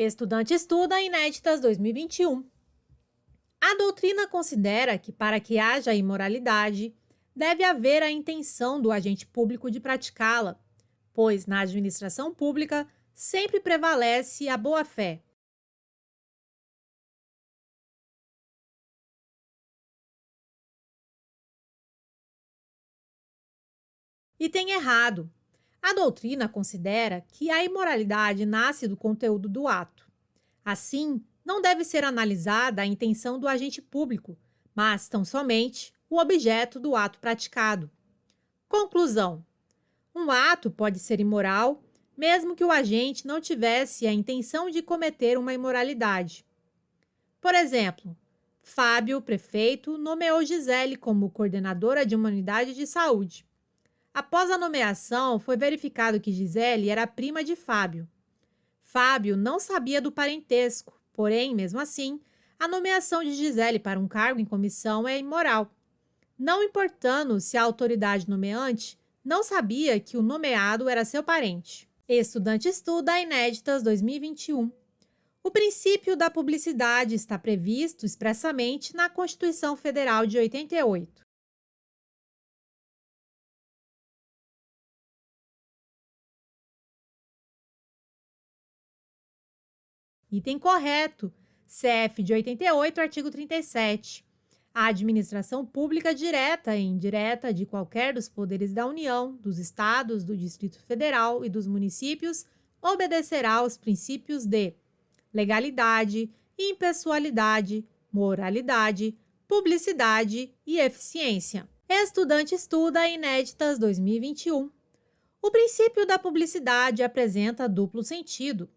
Estudante estuda Inéditas 2021. A doutrina considera que, para que haja imoralidade, deve haver a intenção do agente público de praticá-la, pois na administração pública sempre prevalece a boa-fé. E tem errado. A doutrina considera que a imoralidade nasce do conteúdo do ato. Assim, não deve ser analisada a intenção do agente público, mas tão somente o objeto do ato praticado. Conclusão: um ato pode ser imoral, mesmo que o agente não tivesse a intenção de cometer uma imoralidade. Por exemplo, Fábio, prefeito, nomeou Gisele como coordenadora de uma unidade de saúde. Após a nomeação, foi verificado que Gisele era prima de Fábio. Fábio não sabia do parentesco, porém, mesmo assim, a nomeação de Gisele para um cargo em comissão é imoral, não importando se a autoridade nomeante não sabia que o nomeado era seu parente. Estudante estuda Inéditas 2021. O princípio da publicidade está previsto expressamente na Constituição Federal de 88. Item correto. CF de 88, artigo 37. A administração pública direta e indireta de qualquer dos poderes da União, dos Estados, do Distrito Federal e dos municípios obedecerá aos princípios de legalidade, impessoalidade, moralidade, publicidade e eficiência. Estudante estuda Inéditas 2021. O princípio da publicidade apresenta duplo sentido.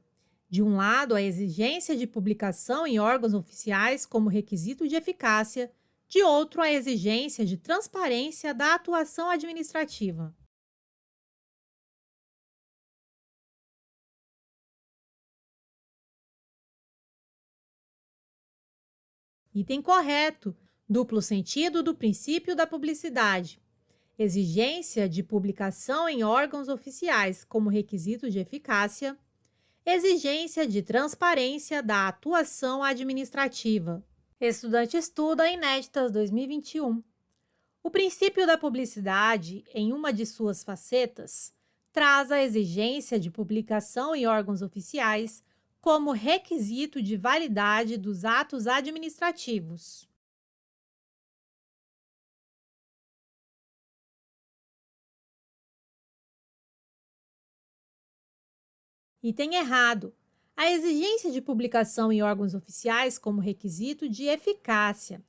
De um lado, a exigência de publicação em órgãos oficiais como requisito de eficácia, de outro, a exigência de transparência da atuação administrativa. Item correto. Duplo sentido do princípio da publicidade. Exigência de publicação em órgãos oficiais como requisito de eficácia. Exigência de transparência da atuação administrativa. Estudante estuda Inéditas 2021. O princípio da publicidade, em uma de suas facetas, traz a exigência de publicação em órgãos oficiais como requisito de validade dos atos administrativos. Item errado. A exigência de publicação em órgãos oficiais como requisito de eficácia.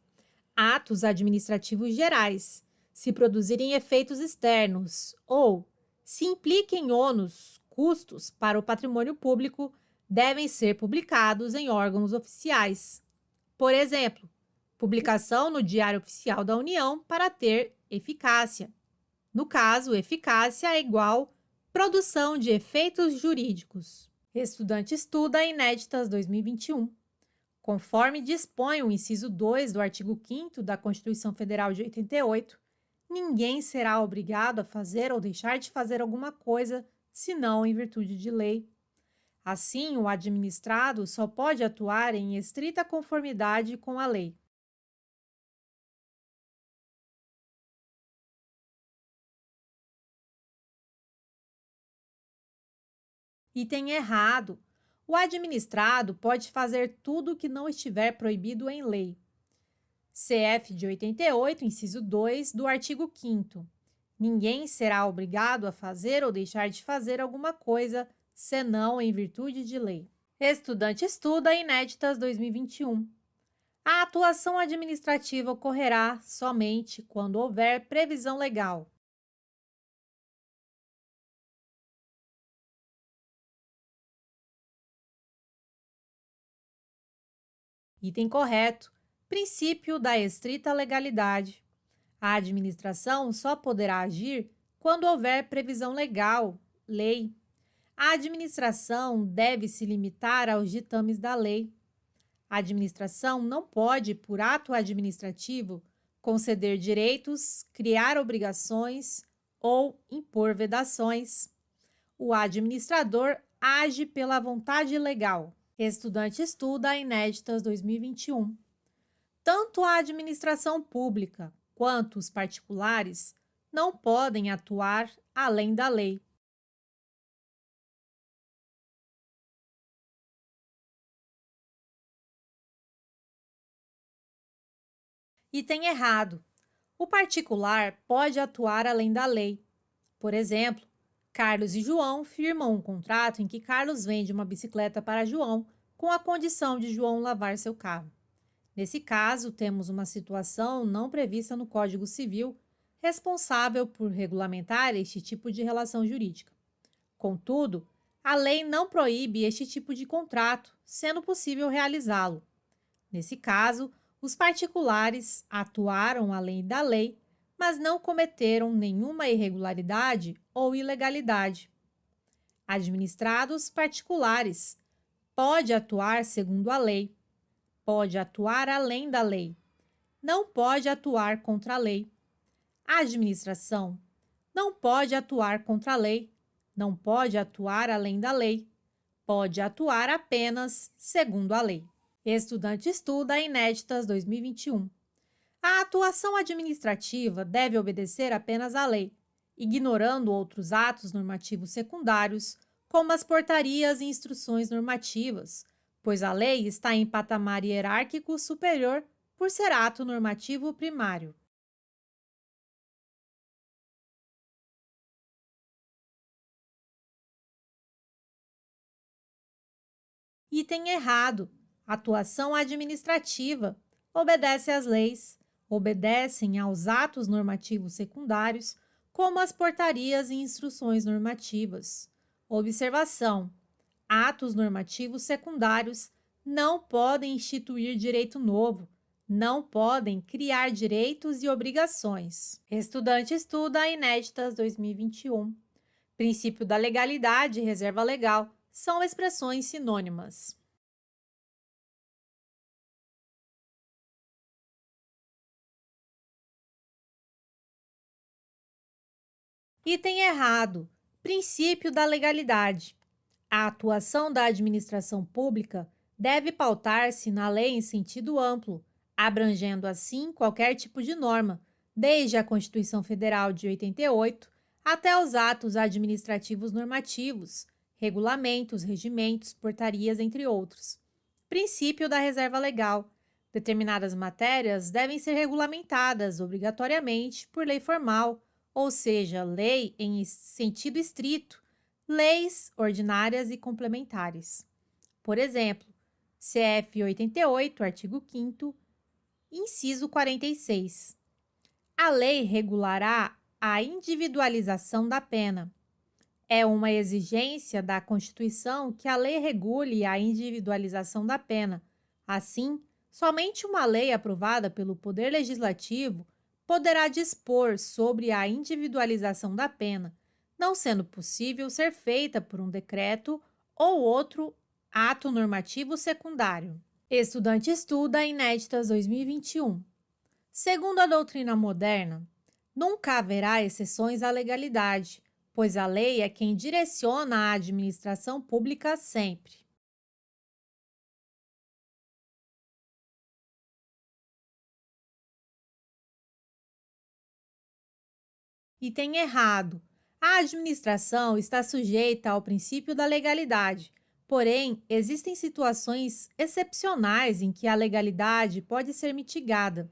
Atos administrativos gerais, se produzirem efeitos externos ou se impliquem ônus, custos para o patrimônio público, devem ser publicados em órgãos oficiais. Por exemplo, publicação no Diário Oficial da União para ter eficácia. No caso, eficácia é igual produção de efeitos jurídicos. Estudante estuda Inéditas 2021. Conforme dispõe o inciso 2 do artigo 5º da Constituição Federal de 88, ninguém será obrigado a fazer ou deixar de fazer alguma coisa, senão em virtude de lei. Assim, o administrado só pode atuar em estrita conformidade com a lei. Item errado. O administrado pode fazer tudo o que não estiver proibido em lei. CF de 88, inciso 2 do artigo 5º. Ninguém será obrigado a fazer ou deixar de fazer alguma coisa, senão em virtude de lei. Estudante estuda Inéditas 2021. A atuação administrativa ocorrerá somente quando houver previsão legal. Item correto. Princípio da estrita legalidade. A administração só poderá agir quando houver previsão legal, lei. A administração deve se limitar aos ditames da lei. A administração não pode, por ato administrativo, conceder direitos, criar obrigações ou impor vedações. O administrador age pela vontade legal. Estudante estuda Inéditas 2021. Tanto a administração pública quanto os particulares não podem atuar além da lei. Item errado. O particular pode atuar além da lei. Por exemplo, Carlos e João firmam um contrato em que Carlos vende uma bicicleta para João com a condição de João lavar seu carro. Nesse caso, temos uma situação não prevista no Código Civil responsável por regulamentar este tipo de relação jurídica. Contudo, a lei não proíbe este tipo de contrato, sendo possível realizá-lo. Nesse caso, os particulares atuaram além da lei, mas não cometeram nenhuma irregularidade ou ilegalidade. Administrados particulares pode atuar segundo a lei, pode atuar além da lei, não pode atuar contra a lei. A administração não pode atuar contra a lei, não pode atuar além da lei, pode atuar apenas segundo a lei. Estudante estuda Inéditas 2021. A atuação administrativa deve obedecer apenas à lei, ignorando outros atos normativos secundários, como as portarias e instruções normativas, pois a lei está em patamar hierárquico superior por ser ato normativo primário. Item errado. Atuação administrativa. Obedece às leis. Obedecem aos atos normativos secundários, como as portarias e instruções normativas. Observação: atos normativos secundários não podem instituir direito novo, não podem criar direitos e obrigações. Estudante estuda Inéditas 2021. Princípio da legalidade e reserva legal são expressões sinônimas. Item errado. Princípio da legalidade. A atuação da administração pública deve pautar-se na lei em sentido amplo, abrangendo assim qualquer tipo de norma, desde a Constituição Federal de 88 até os atos administrativos normativos, regulamentos, regimentos, portarias, entre outros. Princípio da reserva legal. Determinadas matérias devem ser regulamentadas obrigatoriamente por lei formal, ou seja, lei em sentido estrito, leis ordinárias e complementares. Por exemplo, CF 88, artigo 5º, inciso 46. A lei regulará a individualização da pena. É uma exigência da Constituição que a lei regule a individualização da pena. Assim, somente uma lei aprovada pelo Poder Legislativo poderá dispor sobre a individualização da pena, não sendo possível ser feita por um decreto ou outro ato normativo secundário. Estudante estuda Inéditas 2021. Segundo a doutrina moderna, nunca haverá exceções à legalidade, pois a lei é quem direciona a administração pública sempre. Item errado. A administração está sujeita ao princípio da legalidade, porém, existem situações excepcionais em que a legalidade pode ser mitigada.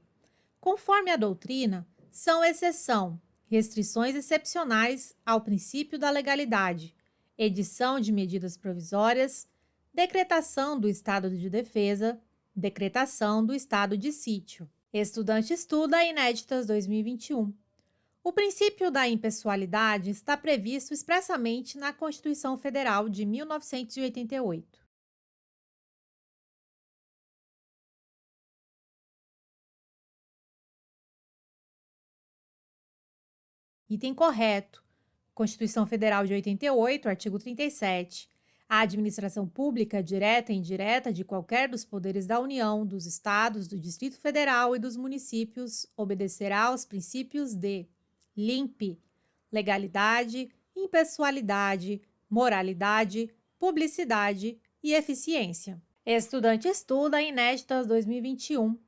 Conforme a doutrina, são exceção restrições excepcionais ao princípio da legalidade, edição de medidas provisórias, decretação do estado de defesa, decretação do estado de sítio. Estudante estuda Inéditas 2021. O princípio da impessoalidade está previsto expressamente na Constituição Federal de 1988. Item correto. Constituição Federal de 88, artigo 37. A administração pública, direta e indireta de qualquer dos poderes da União, dos Estados, do Distrito Federal e dos municípios, obedecerá aos princípios de LIMP, legalidade, impessoalidade, moralidade, publicidade e eficiência. Estudante estuda Inéditas 2021.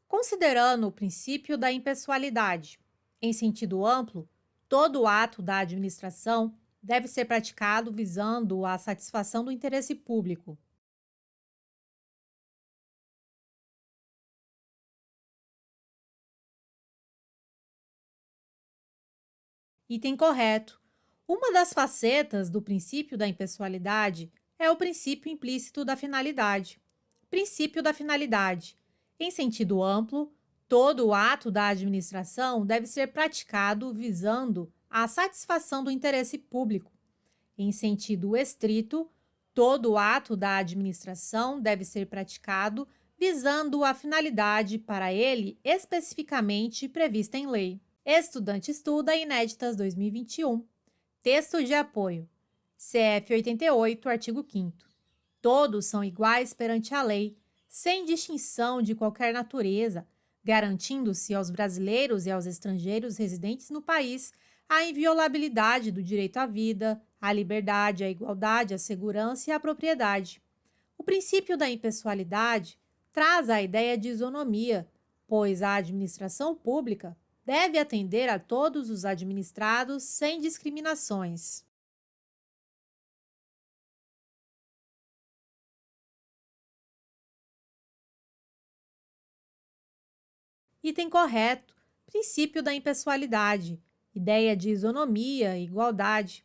Considerando o princípio da impessoalidade, em sentido amplo, todo ato da administração deve ser praticado visando a satisfação do interesse público. Item correto. Uma das facetas do princípio da impessoalidade é o princípio implícito da finalidade. Princípio da finalidade. Em sentido amplo, todo o ato da administração deve ser praticado visando a satisfação do interesse público. Em sentido estrito, todo ato da administração deve ser praticado visando a finalidade para ele especificamente prevista em lei. Estudante estuda Inéditas 2021. Texto de apoio. CF 88, artigo 5º. Todos são iguais perante a lei, sem distinção de qualquer natureza, garantindo-se aos brasileiros e aos estrangeiros residentes no país a inviolabilidade do direito à vida, à liberdade, à igualdade, à segurança e à propriedade. O princípio da impessoalidade traz a ideia de isonomia, pois a administração pública deve atender a todos os administrados sem discriminações. Item correto. Princípio da impessoalidade. Ideia de isonomia e igualdade.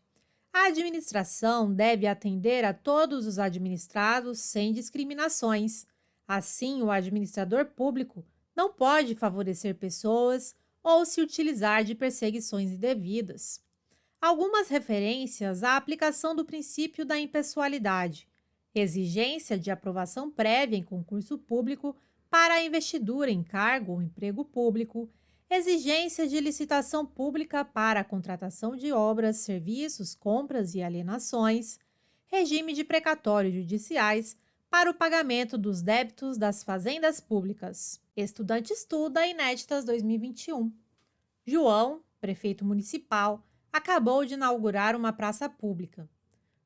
A administração deve atender a todos os administrados sem discriminações. Assim, o administrador público não pode favorecer pessoas ou se utilizar de perseguições indevidas. Algumas referências à aplicação do princípio da impessoalidade. Exigência de aprovação prévia em concurso público para a investidura em cargo ou emprego público, exigência de licitação pública para a contratação de obras, serviços, compras e alienações, regime de precatórios judiciais para o pagamento dos débitos das fazendas públicas. Estudante estuda Inéditas 2021. João, prefeito municipal, acabou de inaugurar uma praça pública.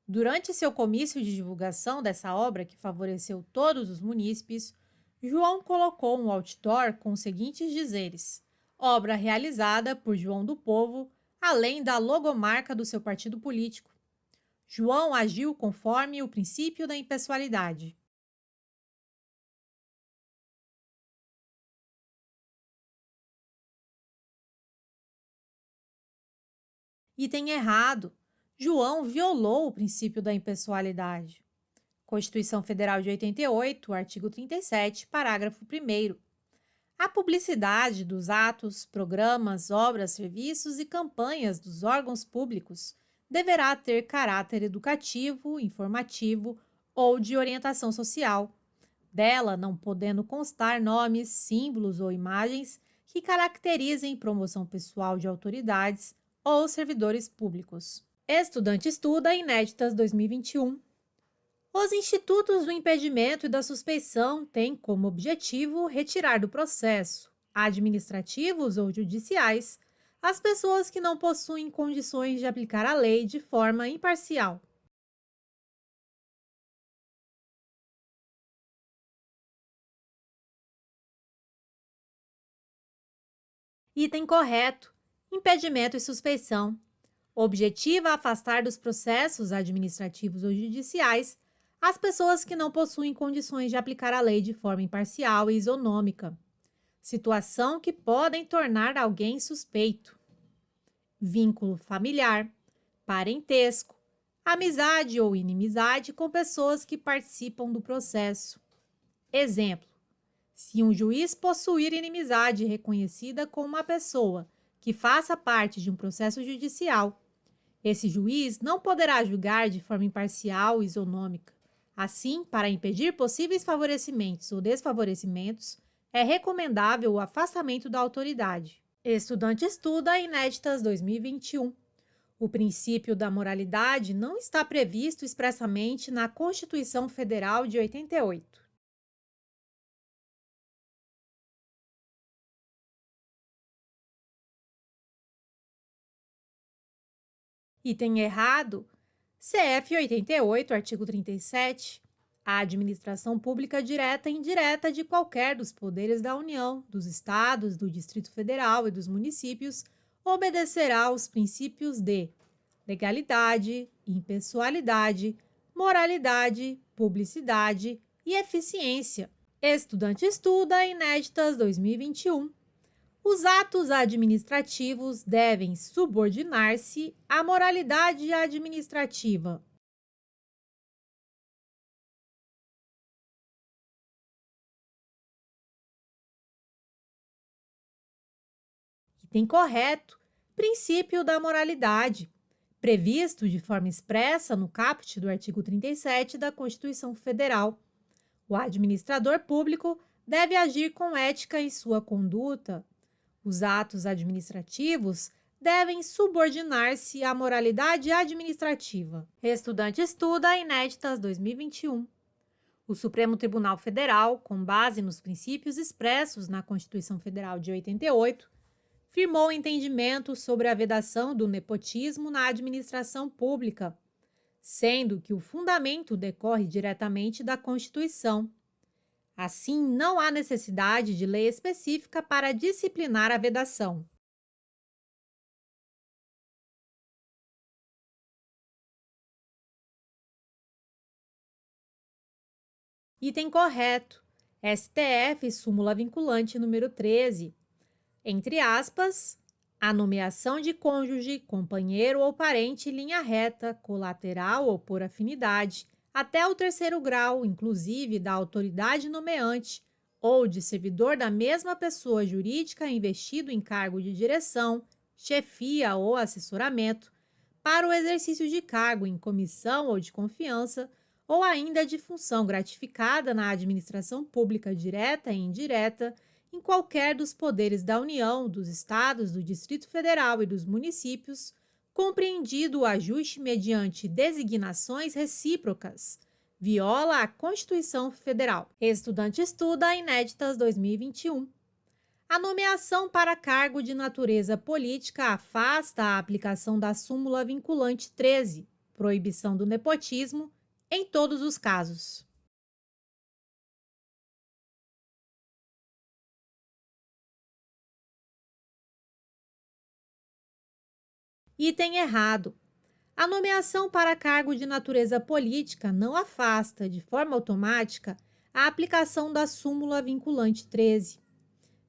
Durante seu comício de divulgação dessa obra que favoreceu todos os munícipes, João colocou um outdoor com os seguintes dizeres: obra realizada por João do Povo, além da logomarca do seu partido político. João agiu conforme o princípio da impessoalidade. Item errado. João violou o princípio da impessoalidade. Constituição Federal de 88, artigo 37, parágrafo 1º. A publicidade dos atos, programas, obras, serviços e campanhas dos órgãos públicos deverá ter caráter educativo, informativo ou de orientação social. Dela não podendo constar nomes, símbolos ou imagens que caracterizem promoção pessoal de autoridades ou servidores públicos. Estudante estuda Inéditas 2021. Os institutos do impedimento e da suspeição têm como objetivo retirar do processo, administrativos ou judiciais, as pessoas que não possuem condições de aplicar a lei de forma imparcial. Item correto. Impedimento e suspeição. Objetiva afastar dos processos administrativos ou judiciais as pessoas que não possuem condições de aplicar a lei de forma imparcial e isonômica. Situação que podem tornar alguém suspeito. Vínculo familiar, parentesco, amizade ou inimizade com pessoas que participam do processo. Exemplo: se um juiz possuir inimizade reconhecida com uma pessoa que faça parte de um processo judicial, esse juiz não poderá julgar de forma imparcial e isonômica. Assim, para impedir possíveis favorecimentos ou desfavorecimentos, é recomendável o afastamento da autoridade. Estudante estuda Inéditas 2021. O princípio da moralidade não está previsto expressamente na Constituição Federal de 88. Item errado. CF 88, artigo 37. A administração pública direta e indireta de qualquer dos poderes da União, dos estados, do Distrito Federal e dos municípios obedecerá aos princípios de legalidade, impessoalidade, moralidade, publicidade e eficiência. Estudante estuda Inéditas 2021. Os atos administrativos devem subordinar-se à moralidade administrativa. Item correto. Princípio da moralidade, previsto de forma expressa no caput do artigo 37 da Constituição Federal. O administrador público deve agir com ética em sua conduta. Os atos administrativos devem subordinar-se à moralidade administrativa. Estudante estuda Inéditas 2021. O Supremo Tribunal Federal, com base nos princípios expressos na Constituição Federal de 88, firmou o entendimento sobre a vedação do nepotismo na administração pública, sendo que o fundamento decorre diretamente da Constituição. Assim, não há necessidade de lei específica para disciplinar a vedação. Item correto. STF, súmula vinculante número 13. Entre aspas, a nomeação de cônjuge, companheiro ou parente em linha reta, colateral ou por afinidade, até o terceiro grau, inclusive da autoridade nomeante, ou de servidor da mesma pessoa jurídica investido em cargo de direção, chefia ou assessoramento, para o exercício de cargo em comissão ou de confiança, ou ainda de função gratificada na administração pública direta e indireta, em qualquer dos poderes da União, dos Estados, do Distrito Federal e dos municípios, compreendido o ajuste mediante designações recíprocas, viola a Constituição Federal. Estudante estuda Inéditas 2021. A nomeação para cargo de natureza política afasta a aplicação da súmula vinculante 13, proibição do nepotismo, em todos os casos. Item errado. A nomeação para cargo de natureza política não afasta, de forma automática, a aplicação da súmula vinculante 13.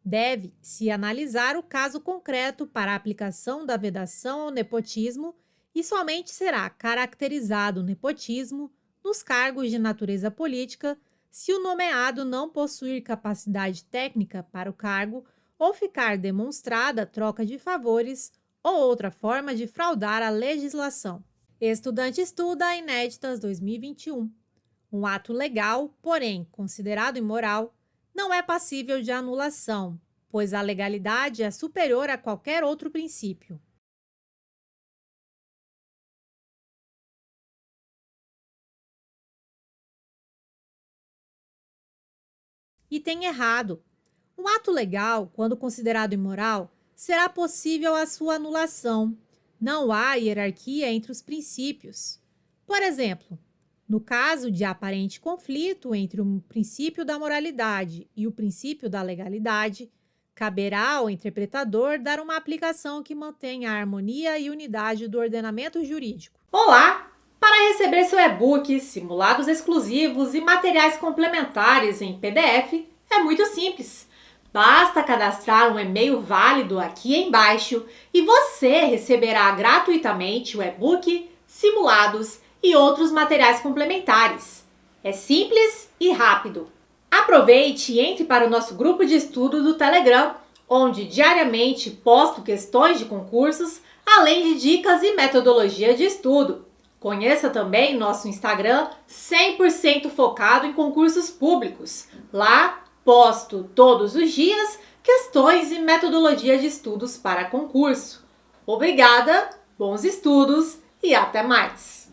Deve-se analisar o caso concreto para a aplicação da vedação ao nepotismo e somente será caracterizado o nepotismo nos cargos de natureza política se o nomeado não possuir capacidade técnica para o cargo ou ficar demonstrada troca de favores ou outra forma de fraudar a legislação. Estudante estuda Inéditas 2021. Um ato legal, porém considerado imoral, não é passível de anulação, pois a legalidade é superior a qualquer outro princípio. Item errado. Um ato legal, quando considerado imoral, será possível a sua anulação. Não há hierarquia entre os princípios. Por exemplo, no caso de aparente conflito entre o princípio da moralidade e o princípio da legalidade, caberá ao interpretador dar uma aplicação que mantenha a harmonia e unidade do ordenamento jurídico. Olá! Para receber seu e-book, simulados exclusivos e materiais complementares em PDF, é muito simples. Basta cadastrar um e-mail válido aqui embaixo e você receberá gratuitamente o e-book, simulados e outros materiais complementares. É simples e rápido. Aproveite e entre para o nosso grupo de estudo do Telegram, onde diariamente posto questões de concursos, além de dicas e metodologia de estudo. Conheça também nosso Instagram 100% focado em concursos públicos. Lá posto todos os dias questões e metodologia de estudos para concurso. Obrigada, bons estudos e até mais!